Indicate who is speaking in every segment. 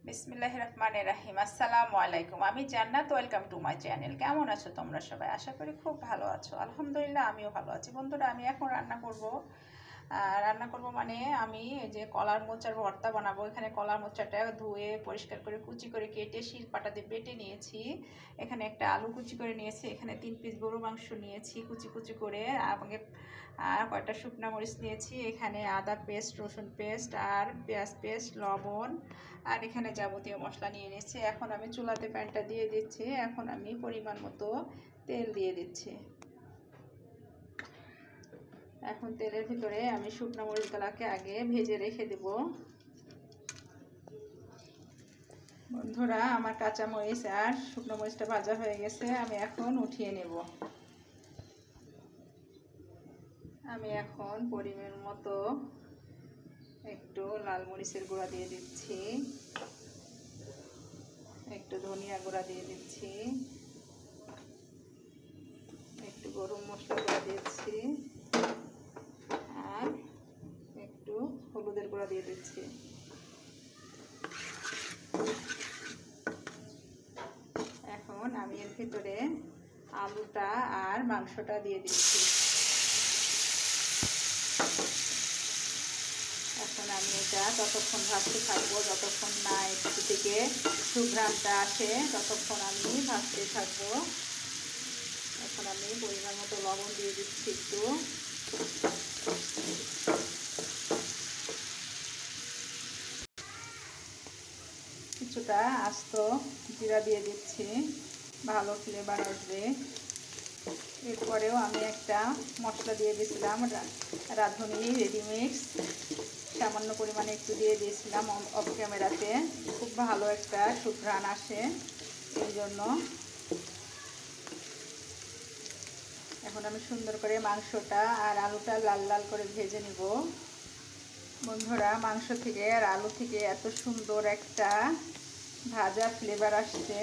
Speaker 1: বিসমিল্লাহির রহমানির রহিম। আসসালামু আলাইকুম। আমি জান্নাত, ওয়েলকাম টু মাই চ্যানেল। কেমন আছো তোমরা সবাই? আশা করি খুব ভালো আছো। আলহামদুলিল্লাহ আমিও ভালো আছি। বন্ধুরা, আমি এখন রান্না করব মানে আমি এই যে কলার মোচার ভর্তা বানাবো। এখানে কলার মোচাটা ধুয়ে পরিষ্কার করে কুচি করে কেটে শিলপাটা দিয়ে বেটে নিয়েছি। এখানে একটা আলু কুচি করে নিয়েছি। এখানে 3 পিস গরু মাংস নিয়েছি কুচি কুচি করে। আর কয়েকটা শুকনো মরিচ নিয়েছি। এখানে আদা পেস্ট, রসুন পেস্ট আর পেঁয়াজ পেস্ট, লবণ আর এখানে যাবতীয় মশলা নিয়ে নিয়েছি। এখন আমি চুলাতে প্যানটা দিয়ে দিচ্ছি। এখন আমি পরিমাণ মতো তেল দিয়ে দিচ্ছি। এখন তেলের ভিতরে আমি শুকনো মরিচগুলোকে আগে ভেজে রেখে দেব। বন্ধুরা, আমার কাঁচা মরিচ আর শুকনো মরিচটা ভাজা হয়ে গেছে। আমি এখন উঠিয়ে নেব। আমি এখন পরিমাণ মতো একটু লাল মরিচের গুঁড়া দিয়ে দিচ্ছি, একটু ধনিয়া গুঁড়া দিয়ে দিচ্ছি, একটু গরম মশলা গুঁড়া দিচ্ছি আর একটু হলুদের গুঁড়া দিয়ে দিচ্ছি। এখন আমি এর ভিতরে আলুটা আর মাংসটা দিয়ে দিচ্ছি। এখন আমি এটা ততক্ষণ ভাজতে থাকবো যতক্ষণ না একটু থেকে সুঘ্রাণটা আসে, ততক্ষণ আমি ভাজতে থাকবো। এখন আমি পরিমাণ মতো লবণ দিয়ে দিচ্ছি, একটু কিছুটা আস্ত জিরা দিয়ে দিচ্ছি, ভালো ফ্লেভার আসবে। এরপরেও আমি একটা মশলা দিয়ে দিয়েছিলাম, রাঁধুনি রেডিমিক্স, সামান্য পরিমাণে একটু দিয়ে দিয়েছিলাম অফ ক্যামেরাতে। খুব ভালো একটা সুঘ্রাণ আসে এই জন্য। এখন আমি সুন্দর করে মাংসটা আর আলুটা লাল লাল করে ভেজে নিব। বন্ধুরা, মাংস থেকে আর আলু থেকে এত সুন্দর একটা ভাজা ফ্লেভার আসছে,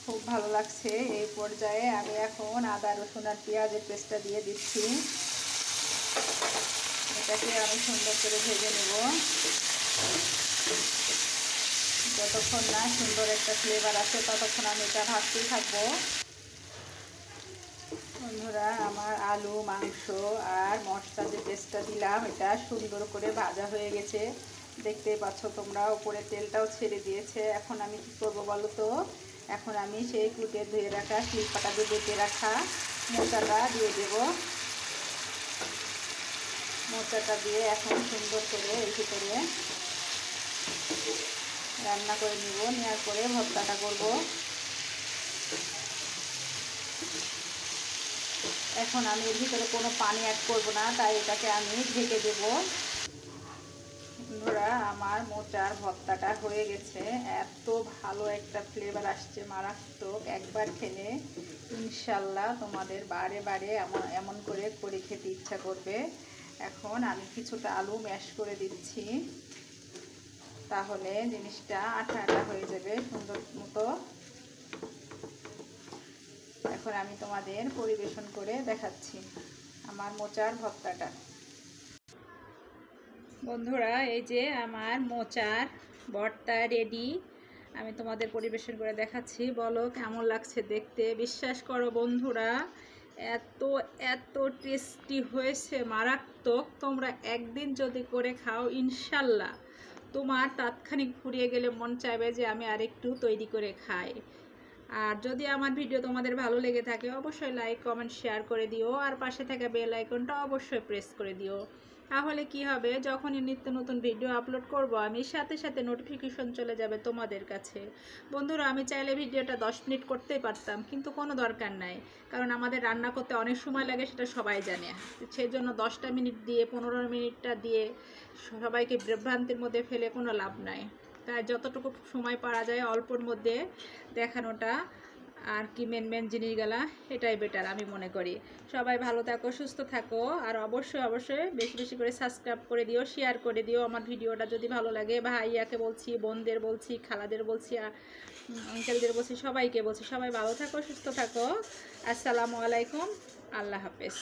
Speaker 1: খুব ভালো লাগছে। এই পর্যায়ে আমি এখন আদা রসুন আর পেঁয়াজের পেস্টটা দিয়ে দিচ্ছি। এটাকে আমি সুন্দর করে ভেজে নেব যতক্ষণ না সুন্দর একটা ফ্লেভার আসে, ততক্ষণ আমি এটা ভাজতেই থাকবো। বন্ধুরা, আমার আলু, মাংস আর মশলা যে পেস্টটা দিলাম এটা সুন্দর করে ভাজা হয়ে গেছে, দেখতেই পাচ্ছ তোমরা। উপরে তেলটাও ছেড়ে দিয়েছে। এখন আমি কী করবো বলো তো? এখন আমি সেই কুটে ধুয়ে রাখা শিলপাটা দিয়ে বেটে রাখা মোচাটা দিয়ে দেব। মোচাটা দিয়ে এখন সুন্দর করে এই ভিতরে রান্না করে নিব। নেওয়ার পরে ভর্তাটা করব। এখন আমি এর ভিতরে কোনো পানি অ্যাড করব না, তাই এটাকে আমি ঢেকে দেব। বন্ধুরা, আমার মোচার ভর্তাটা হয়ে গেছে। এত ভালো একটা ফ্লেভার আসছে, মারাত্মক। একবার খেলে ইনশাল্লাহ তোমাদের বারে বারে এমন করে খেতে ইচ্ছা করবে। এখন আমি কিছুটা আলু ম্যাশ করে দিচ্ছি, তাহলে জিনিসটা আঠা আঠা হয়ে যাবে সুন্দর মতো। এখন আমি তোমাদের পরিবেশন করে দেখাচ্ছি আমার মোচার ভর্তাটা। বন্ধুরা, এই যে আমার মোচার ভর্তা রেডি। আমি তোমাদের পরিবেশন করে দেখাচ্ছি, বলো কেমন লাগছে দেখতে। বিশ্বাস করো বন্ধুরা, এত এত টেস্টি হয়েছে, মারাত্মক। তোমরা একদিন যদি করে খাও ইনশাল্লাহ তোমার তাৎক্ষণিক ফুরিয়ে গেলে মন চাইবে যে আমি আরেকটু তৈরি করে খাই। আর যদি আমার ভিডিও তোমাদের ভালো লেগে থাকে অবশ্যই লাইক কমেন্ট শেয়ার করে দিও, আর পাশে থাকা বেল আইকনটা অবশ্যই প্রেস করে দিও। তাহলে কি হবে, যখনই নিত্য নতুন ভিডিও আপলোড করব আমি সাথে সাথে নোটিফিকেশন চলে যাবে তোমাদের কাছে। বন্ধুরা, আমি চাইলে ভিডিওটা 10 মিনিট করতেই পারতাম, কিন্তু কোনো দরকার নাই, কারণ আমাদের রান্না করতে অনেক সময় লাগে, সেটা সবাই জানে। সেই জন্য 10টা মিনিট দিয়ে 15 মিনিটটা দিয়ে সবাইকে বিভ্রান্তির মধ্যে ফেলে কোনো লাভ নাই। তাই যতটুকু সময় পারা যায় অল্পর মধ্যে দেখানোটা আর কি মেন জিনিসগুলা, এটাই বেটার আমি মনে করি। সবাই ভালো থাকো, সুস্থ থাকো, আর অবশ্যই অবশ্যই বেশি বেশি করে সাবস্ক্রাইব করে দিও, শেয়ার করে দিও আমার ভিডিওটা যদি ভালো লাগে। ভাইয়াকে বলছি, বোনদের বলছি, খালাদের বলছি, আঙ্কেলদের বলছি, সবাইকে বলছি। সবাই ভালো থাকো, সুস্থ থাকো। আসসালামু আলাইকুম, আল্লাহ হাফেজ।